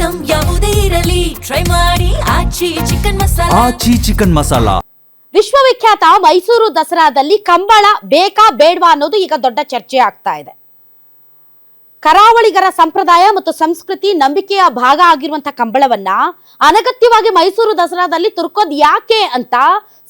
Item ಯಾವುದೇ ಇರಲಿ try ಮಾಡಿ ಆಚಿ ಚಿಕನ್ ಮಸಾಲಾ. ವಿಶ್ವವಿಖ್ಯಾತ ಮೈಸೂರು ದಸರಾದಲ್ಲಿ ಕಂಬಳ ಬೇಕಾ ಬೇಡವಾ ಅನ್ನೋದು ಈಗ ದೊಡ್ಡ ಚರ್ಚೆ ಆಗ್ತಾ ಇದೆ. ಕರಾವಳಿಗರ ಸಂಪ್ರದಾಯ ಮತ್ತು ಸಂಸ್ಕೃತಿ ನಂಬಿಕೆಯ ಭಾಗ ಆಗಿರುವಂತಹ ಕಂಬಳವನ್ನ ಅನಗತ್ಯವಾಗಿ ಮೈಸೂರು ದಸರಾದಲ್ಲಿ ತುರ್ಕೋದ್ ಯಾಕೆ ಅಂತ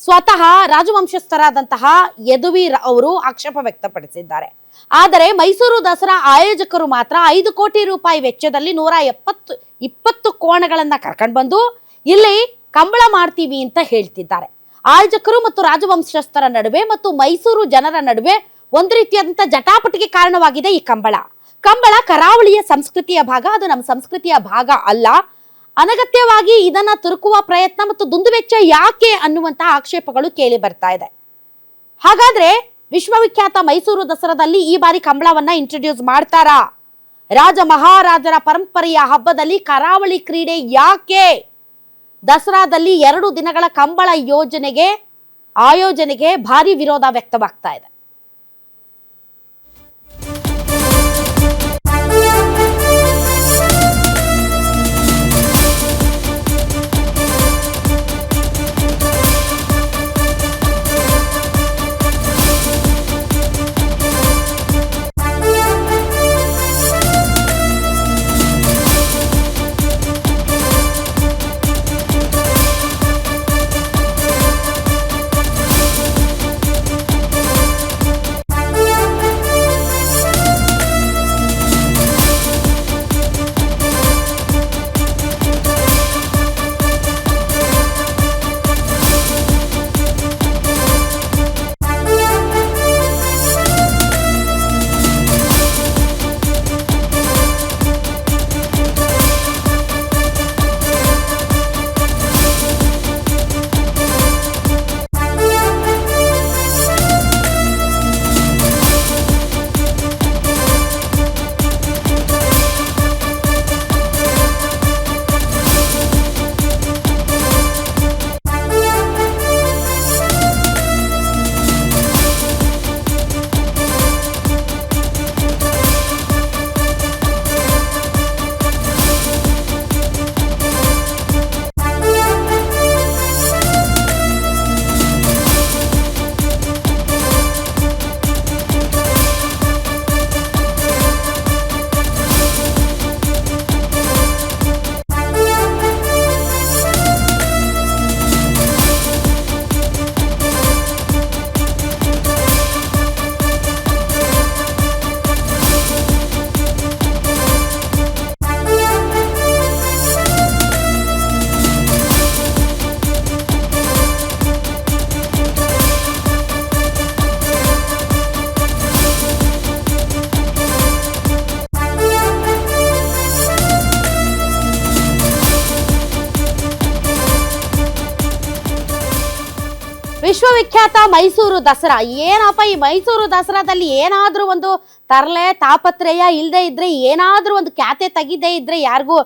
ಸ್ವತಃ ರಾಜವಂಶಸ್ಥರಾದಂತಹ ಯದುವೀರ್ ಅವರು ಆಕ್ಷೇಪ ವ್ಯಕ್ತಪಡಿಸಿದ್ದಾರೆ. ಆದರೆ ಮೈಸೂರು ದಸರಾ ಆಯೋಜಕರು ಮಾತ್ರ 5 ಕೋಟಿ ರೂಪಾಯಿ ವೆಚ್ಚದಲ್ಲಿ 120 ಕೋಣಗಳನ್ನ ಕರ್ಕೊಂಡು ಬಂದು ಇಲ್ಲಿ ಕಂಬಳ ಮಾಡ್ತೀವಿ ಅಂತ ಹೇಳ್ತಿದ್ದಾರೆ. ಆಯೋಜಕರು ಮತ್ತು ರಾಜವಂಶಸ್ಥರ ನಡುವೆ ಮತ್ತು ಮೈಸೂರು ಜನರ ನಡುವೆ ಒಂದು ರೀತಿಯಾದಂತಹ ಜಟಾಪಟಿಗೆ ಕಾರಣವಾಗಿದೆ ಈ ಕಂಬಳ. ಕಂಬಳ ಕರಾವಳಿಯ ಸಂಸ್ಕೃತಿಯ ಭಾಗ, ಅದು ನಮ್ಮ ಸಂಸ್ಕೃತಿಯ ಭಾಗ ಅಲ್ಲ. ಅನಗತ್ಯವಾಗಿ ಇದನ್ನ ತುರುಕುವ ಪ್ರಯತ್ನ ಮತ್ತು ದುಂದುವೆಚ್ಚ ಯಾಕೆ ಅನ್ನುವಂತಹ ಆಕ್ಷೇಪಗಳು ಕೇಳಿ ಬರ್ತಾ ಇದೆ. ಹಾಗಾದ್ರೆ ವಿಶ್ವವಿಖ್ಯಾತ ಮೈಸೂರು ದಸರಾದಲ್ಲಿ ಈ ಬಾರಿ ಕಂಬಳವನ್ನ ಇಂಟ್ರೊಡ್ಯೂಸ್ ಮಾಡ್ತಾರಾ? ರಾಜ ಮಹಾರಾಜರ ಪರಂಪರೆಯ ಹಬ್ಬದಲ್ಲಿ ಕರಾವಳಿ ಕ್ರೀಡೆ ಯಾಕೆ? ದಸರಾದಲ್ಲಿ 2 ದಿನಗಳ ಕಂಬಳ ಆಯೋಜನೆಗೆ ಭಾರಿ ವಿರೋಧ ವ್ಯಕ್ತವಾಗ್ತಾ ಇದೆ. ವಿಶ್ವವಿಖ್ಯಾತ ಮೈಸೂರು ದಸರಾ ಏನಪ್ಪ, ಈ ಮೈಸೂರು ದಸರಾದಲ್ಲಿ ಏನಾದ್ರೂ ಒಂದು ತರಲೆ ತಾಪತ್ರಯ ಇಲ್ಲದೆ ಇದ್ರೆ, ಏನಾದ್ರೂ ಒಂದು ಖ್ಯಾತೆ ತೆಗಿದೇ ಇದ್ರೆ ಯಾರಿಗೂ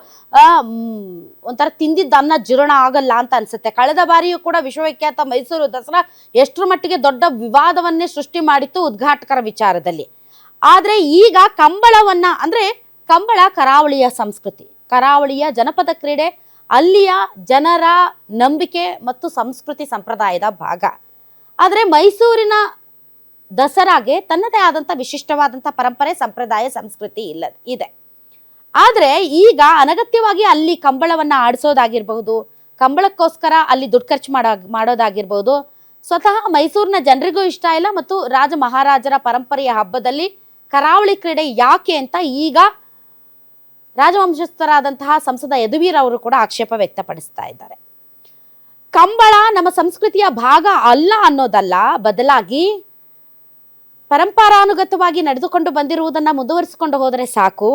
ಒಂಥರ ತಿಂದಿದ್ದ ಅನ್ನ ಜೀರ್ಣ ಆಗಲ್ಲ ಅಂತ ಅನ್ಸುತ್ತೆ. ಕಳೆದ ಬಾರಿಯೂ ಕೂಡ ವಿಶ್ವವಿಖ್ಯಾತ ಮೈಸೂರು ದಸರಾ ಎಷ್ಟರ ಮಟ್ಟಿಗೆ ದೊಡ್ಡ ವಿವಾದವನ್ನೇ ಸೃಷ್ಟಿ ಮಾಡಿತ್ತು ಉದ್ಘಾಟಕರ ವಿಚಾರದಲ್ಲಿ. ಆದ್ರೆ ಈಗ ಕಂಬಳವನ್ನ, ಅಂದ್ರೆ ಕಂಬಳ ಕರಾವಳಿಯ ಸಂಸ್ಕೃತಿ, ಕರಾವಳಿಯ ಜನಪದ ಕ್ರೀಡೆ, ಅಲ್ಲಿಯ ಜನರ ನಂಬಿಕೆ ಮತ್ತು ಸಂಸ್ಕೃತಿ ಸಂಪ್ರದಾಯದ ಭಾಗ. ಆದರೆ ಮೈಸೂರಿನ ದಸರಾಗೆ ತನ್ನದೇ ಆದಂಥ ವಿಶಿಷ್ಟವಾದಂಥ ಪರಂಪರೆ, ಸಂಪ್ರದಾಯ, ಸಂಸ್ಕೃತಿ ಇದೆ. ಆದರೆ ಈಗ ಅನಗತ್ಯವಾಗಿ ಅಲ್ಲಿ ಕಂಬಳವನ್ನ ಆಡಿಸೋದಾಗಿರ್ಬಹುದು, ಕಂಬಳಕ್ಕೋಸ್ಕರ ಅಲ್ಲಿ ದುಡ್ಡು ಖರ್ಚು ಮಾಡೋದಾಗಿರ್ಬಹುದು, ಸ್ವತಃ ಮೈಸೂರಿನ ಜನರಿಗೂ ಇಷ್ಟ ಇಲ್ಲ. ಮತ್ತು ರಾಜ ಮಹಾರಾಜರ ಪರಂಪರೆಯ ಹಬ್ಬದಲ್ಲಿ ಕರಾವಳಿ ಕ್ರೀಡೆ ಯಾಕೆ ಅಂತ ಈಗ ರಾಜವಂಶಸ್ಥರಾದಂತಹ ಸಂಸದ ಯದುವೀರ್ ಅವರು ಕೂಡ ಆಕ್ಷೇಪ ವ್ಯಕ್ತಪಡಿಸ್ತಾ ಇದ್ದಾರೆ. ಕಂಬಳ ನಮ್ಮ ಸಂಸ್ಕೃತಿಯ ಭಾಗ ಅಲ್ಲ ಅನ್ನೋದಲ್ಲ, ಬದಲಾಗಿ ಪರಂಪರಾನುಗತವಾಗಿ ನಡೆದುಕೊಂಡು ಬಂದಿರುವುದನ್ನ ಮುಂದುವರಿಸಿಕೊಂಡು ಹೋದರೆ ಸಾಕು,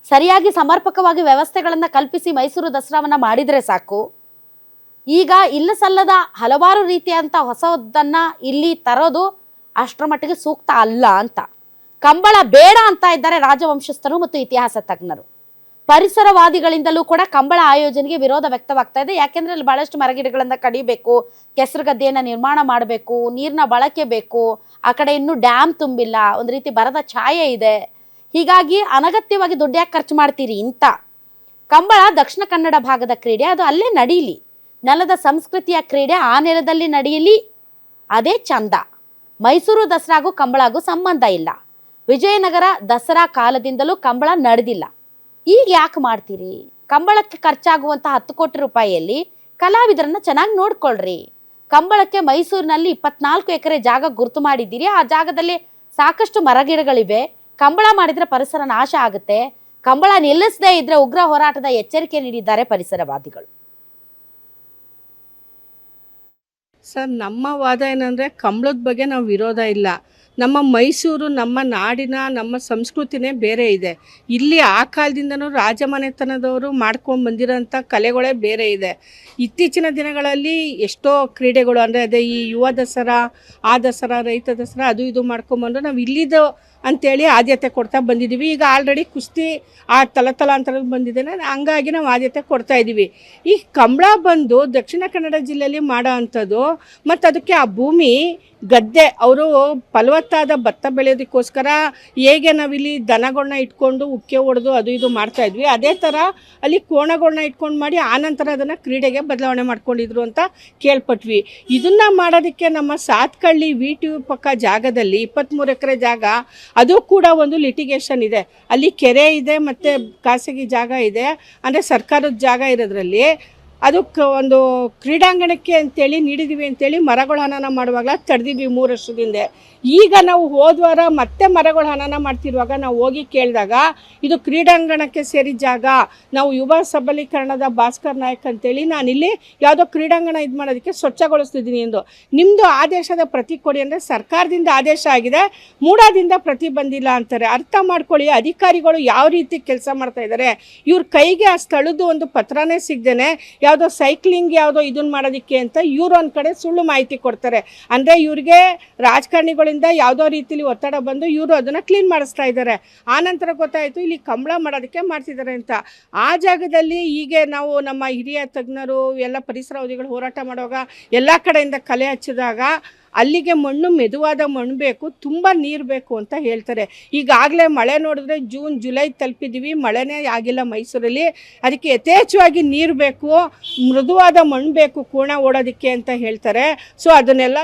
ಸರಿಯಾಗಿ ಸಮರ್ಪಕವಾಗಿ ವ್ಯವಸ್ಥೆಗಳನ್ನ ಕಲ್ಪಿಸಿ ಮೈಸೂರು ದಸರಾವನ್ನ ಮಾಡಿದರೆ ಸಾಕು. ಈಗ ಇಲ್ಲ ಸಲ್ಲದ ಹಲವಾರು ರೀತಿಯಾದಂಥ ಹೊಸದನ್ನ ಇಲ್ಲಿ ತರೋದು ಅಷ್ಟರ ಮಟ್ಟಿಗೆ ಸೂಕ್ತ ಅಲ್ಲ ಅಂತ ಕಂಬಳ ಬೇಡ ಅಂತ ಇದ್ದಾರೆ ರಾಜವಂಶಸ್ಥರು ಮತ್ತು ಇತಿಹಾಸ ತಜ್ಞರು. ಪರಿಸರವಾದಿಗಳಿಂದಲೂ ಕೂಡ ಕಂಬಳ ಆಯೋಜನೆಗೆ ವಿರೋಧ ವ್ಯಕ್ತವಾಗ್ತಾ ಇದೆ. ಯಾಕೆಂದ್ರೆ ಅಲ್ಲಿ ಬಹಳಷ್ಟು ಮರಗಿಡಗಳನ್ನ ಕಡಿಬೇಕು, ಕೆಸರು ಗದ್ದೆಯನ್ನ ನಿರ್ಮಾಣ ಮಾಡಬೇಕು, ನೀರಿನ ಬಳಕೆ ಬೇಕು, ಆ ಕಡೆ ಇನ್ನೂ ಡ್ಯಾಮ್ ತುಂಬಿಲ್ಲ, ಒಂದು ರೀತಿ ಬರದ ಛಾಯೆ ಇದೆ. ಹೀಗಾಗಿ ಅನಗತ್ಯವಾಗಿ ದುಡ್ಡು ಯಾಕೆ ಖರ್ಚು ಮಾಡ್ತೀರಿ ಅಂತ ಕಂಬಳ ದಕ್ಷಿಣ ಕನ್ನಡ ಭಾಗದ ಕ್ರೀಡೆ, ಅದು ಅಲ್ಲೇ ನಡೀಲಿ. ನೆಲದ ಸಂಸ್ಕೃತಿಯ ಕ್ರೀಡೆ ಆ ನೆಲದಲ್ಲಿ ನಡೆಯಲಿ, ಅದೇ ಚಂದ. ಮೈಸೂರು ದಸರಾಗೂ ಕಂಬಳಗೂ ಸಂಬಂಧ ಇಲ್ಲ. ವಿಜಯನಗರ ದಸರಾ ಕಾಲದಿಂದಲೂ ಕಂಬಳ ನಡೆದಿಲ್ಲ. ಈಗ ಯಾಕೆ ಮಾಡ್ತೀರಿ? ಕಂಬಳಕ್ಕೆ ಖರ್ಚಾಗುವಂಥ 10 ಕೋಟಿ ರೂಪಾಯಿಯಲ್ಲಿ ಕಲಾವಿದರನ್ನ ಚೆನ್ನಾಗಿ ನೋಡ್ಕೊಳ್ರಿ. ಕಂಬಳಕ್ಕೆ ಮೈಸೂರಿನಲ್ಲಿ 24 ಎಕರೆ ಜಾಗ ಗುರುತು ಮಾಡಿದ್ದೀರಿ. ಆ ಜಾಗದಲ್ಲಿ ಸಾಕಷ್ಟು ಮರಗಿಡಗಳಿವೆ. ಕಂಬಳ ಮಾಡಿದ್ರೆ ಪರಿಸರ ನಾಶ ಆಗುತ್ತೆ. ಕಂಬಳ ನಿಲ್ಲಿಸದೇ ಇದ್ರೆ ಉಗ್ರ ಹೋರಾಟದ ಎಚ್ಚರಿಕೆ ನೀಡಿದ್ದಾರೆ ಪರಿಸರವಾದಿಗಳು. ಸರ್, ನಮ್ಮ ವಾದ ಏನಂದರೆ ಕಂಬಳದ ಬಗ್ಗೆ ನಾವು ವಿರೋಧ ಇಲ್ಲ. ನಮ್ಮ ಮೈಸೂರು, ನಮ್ಮ ನಾಡಿನ, ನಮ್ಮ ಸಂಸ್ಕೃತಿನೇ ಬೇರೆ ಇದೆ. ಇಲ್ಲಿ ಆ ಕಾಲದಿಂದನೂ ರಾಜಮನೆತನದವರು ಮಾಡ್ಕೊಂಡು ಬಂದಿರೋಂಥ ಕಲೆಗಳೇ ಬೇರೆ ಇದೆ. ಇತ್ತೀಚಿನ ದಿನಗಳಲ್ಲಿ ಎಷ್ಟೋ ಕ್ರೀಡೆಗಳು ಅಂದರೆ ಅದೇ ಈ ಯುವ ದಸರಾ, ಆ ದಸರಾ, ರೈತ ದಸರಾ, ಅದು ಇದು ಮಾಡ್ಕೊಂಬಂದು ನಾವು ಇಲ್ಲಿದ್ದು ಅಂಥೇಳಿ ಆದ್ಯತೆ ಕೊಡ್ತಾ ಬಂದಿದ್ದೀವಿ. ಈಗ ಆಲ್ರೆಡಿ ಕುಸ್ತಿ ಆ ತಲತಲಾಂತರದಲ್ಲಿ ಬಂದಿದೆ, ಹಂಗಾಗಿ ನಾವು ಆದ್ಯತೆ ಕೊಡ್ತಾ ಇದ್ದೀವಿ. ಈ ಕಂಬಳ ಬಂದು ದಕ್ಷಿಣ ಕನ್ನಡ ಜಿಲ್ಲೆಯಲ್ಲಿ ಮಾಡೋ ಅಂಥದ್ದು, ಮತ್ತು ಅದಕ್ಕೆ ಆ ಭೂಮಿ ಗದ್ದೆ, ಅವರು ಫಲವತ್ತಾದ ಭತ್ತ ಬೆಳೆಯೋದಕ್ಕೋಸ್ಕರ ಹೇಗೆ ನಾವಿಲ್ಲಿ ದನಗಳನ್ನ ಇಟ್ಕೊಂಡು ಉಕ್ಕೆ ಹೊಡೆದು ಅದು ಇದು ಮಾಡ್ತಾಯಿದ್ವಿ, ಅದೇ ಥರ ಅಲ್ಲಿ ಕೋಣಗಳನ್ನ ಇಟ್ಕೊಂಡು ಮಾಡಿ ಆನಂತರ ಅದನ್ನು ಕ್ರೀಡೆಗೆ ಬದಲಾವಣೆ ಮಾಡ್ಕೊಂಡಿದ್ರು ಅಂತ ಕೇಳ್ಪಟ್ವಿ. ಇದನ್ನು ಮಾಡೋದಕ್ಕೆ ನಮ್ಮ ಸಾತ್ಕಳ್ಳಿ VTV ಪಕ್ಕ ಜಾಗದಲ್ಲಿ 23 ಎಕರೆ ಜಾಗ, ಅದು ಕೂಡ ಒಂದು ಲಿಟಿಗೇಷನ್ ಇದೆ. ಅಲ್ಲಿ ಕೆರೆ ಇದೆ ಮತ್ತು ಖಾಸಗಿ ಜಾಗ ಇದೆ. ಅಂದರೆ ಸರ್ಕಾರದ ಜಾಗ ಇರೋದ್ರಲ್ಲಿ ಅದಕ್ಕೆ ಒಂದು ಕ್ರೀಡಾಂಗಣಕ್ಕೆ ಅಂತೇಳಿ ನೀಡಿದ್ದೀವಿ ಅಂತೇಳಿ ಮರಗಳ ಹನನ ಮಾಡುವಾಗಲ ತಡೆದಿದ್ವಿ 3 ವರ್ಷದಿಂದ. ಈಗ ನಾವು ಹೋದ್ವಾರ ಮತ್ತೆ ಮರಗಳ ಹನನ ಮಾಡ್ತಿರುವಾಗ ನಾವು ಹೋಗಿ ಕೇಳಿದಾಗ ಇದು ಕ್ರೀಡಾಂಗಣಕ್ಕೆ ಸೇರಿದ ಜಾಗ, ನಾವು ಯುವ ಸಬಲೀಕರಣದ ಭಾಸ್ಕರ್ ನಾಯಕ್ ಅಂತೇಳಿ ನಾನಿಲ್ಲಿ ಯಾವುದೋ ಕ್ರೀಡಾಂಗಣ ಇದು ಮಾಡೋದಕ್ಕೆ ಸ್ವಚ್ಛಗೊಳಿಸ್ತಿದ್ದೀನಿ ಎಂದು. ನಿಮ್ಮದು ಆದೇಶದ ಪ್ರತಿ ಕೊಡಿ ಅಂದರೆ ಸರ್ಕಾರದಿಂದ ಆದೇಶ ಆಗಿದೆ, ಮೂಡಾದಿಂದ ಪ್ರತಿ ಬಂದಿಲ್ಲ ಅಂತಾರೆ. ಅರ್ಥ ಮಾಡ್ಕೊಳ್ಳಿ, ಅಧಿಕಾರಿಗಳು ಯಾವ ರೀತಿ ಕೆಲಸ ಮಾಡ್ತಾ ಇದ್ದಾರೆ. ಇವ್ರ ಕೈಗೆ ಆ ಸ್ಥಳದ್ದು ಒಂದು ಪತ್ರನೇ ಸಿಗ್ದೇನೆ ಯಾವುದೋ ಸೈಕ್ಲಿಂಗ್ ಯಾವುದೋ ಇದನ್ನು ಮಾಡೋದಕ್ಕೆ ಅಂತ ಇವರು ಒಂದು ಕಡೆ ಸುಳ್ಳು ಮಾಹಿತಿ ಕೊಡ್ತಾರೆ. ಅಂದರೆ ಇವ್ರಿಗೆ ರಾಜಕಾರಣಿಗಳಿಂದ ಯಾವುದೋ ರೀತಿಲಿ ಒತ್ತಡ ಬಂದು ಇವರು ಅದನ್ನು ಕ್ಲೀನ್ ಮಾಡಿಸ್ತಾ ಇದ್ದಾರೆ. ಆನಂತರ ಗೊತ್ತಾಯಿತು ಇಲ್ಲಿ ಕಂಬಳ ಮಾಡೋದಕ್ಕೆ ಮಾಡ್ತಿದ್ದಾರೆ ಅಂತ. ಆ ಜಾಗದಲ್ಲಿ ಹೀಗೆ ನಾವು ನಮ್ಮ ಹಿರಿಯ ತಜ್ಞರು ಎಲ್ಲ ಪರಿಸರವಾದಿಗಳು ಹೋರಾಟ ಮಾಡುವಾಗ ಎಲ್ಲ ಕಡೆಯಿಂದ ಕಲೆ ಹಚ್ಚಿದಾಗ ಅಲ್ಲಿಗೆ ಮಣ್ಣು ಮೆದುವಾದ ಮಣ್ಣು ಬೇಕು, ತುಂಬ ನೀರು ಬೇಕು ಅಂತ ಹೇಳ್ತಾರೆ. ಈಗಾಗಲೇ ಮಳೆ ನೋಡಿದ್ರೆ ಜೂನ್ ಜುಲೈ ತಲುಪಿದ್ದೀವಿ, ಮಳೆನೇ ಆಗಿಲ್ಲ ಮೈಸೂರಲ್ಲಿ. ಅದಕ್ಕೆ ಯಥೇಚ್ಛವಾಗಿ ನೀರು ಬೇಕು, ಮೃದುವಾದ ಮಣ್ಣು ಬೇಕು ಕೋಣ ಓಡೋದಕ್ಕೆ ಅಂತ ಹೇಳ್ತಾರೆ. ಸೊ ಅದನ್ನೆಲ್ಲ